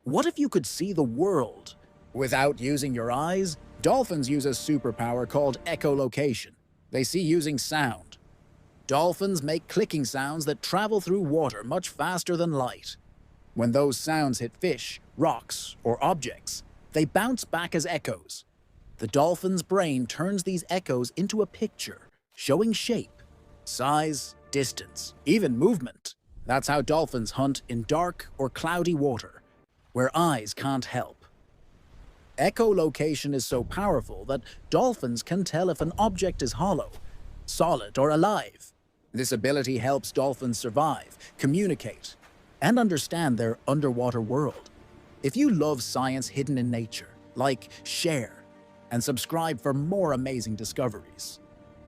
What if you could see the world without using your eyes? Dolphins use a superpower called echolocation. They see using sound. Dolphins make clicking sounds that travel through water much faster than light. When those sounds hit fish, rocks, or objects, they bounce back as echoes. The dolphin's brain turns these echoes into a picture, showing shape, size, distance, even movement. That's how dolphins hunt in dark or cloudy water, where eyes can't help. Echolocation is so powerful that dolphins can tell if an object is hollow, solid, or alive. This ability helps dolphins survive, communicate, and understand their underwater world. If you love science hidden in nature, like, share, and subscribe for more amazing discoveries.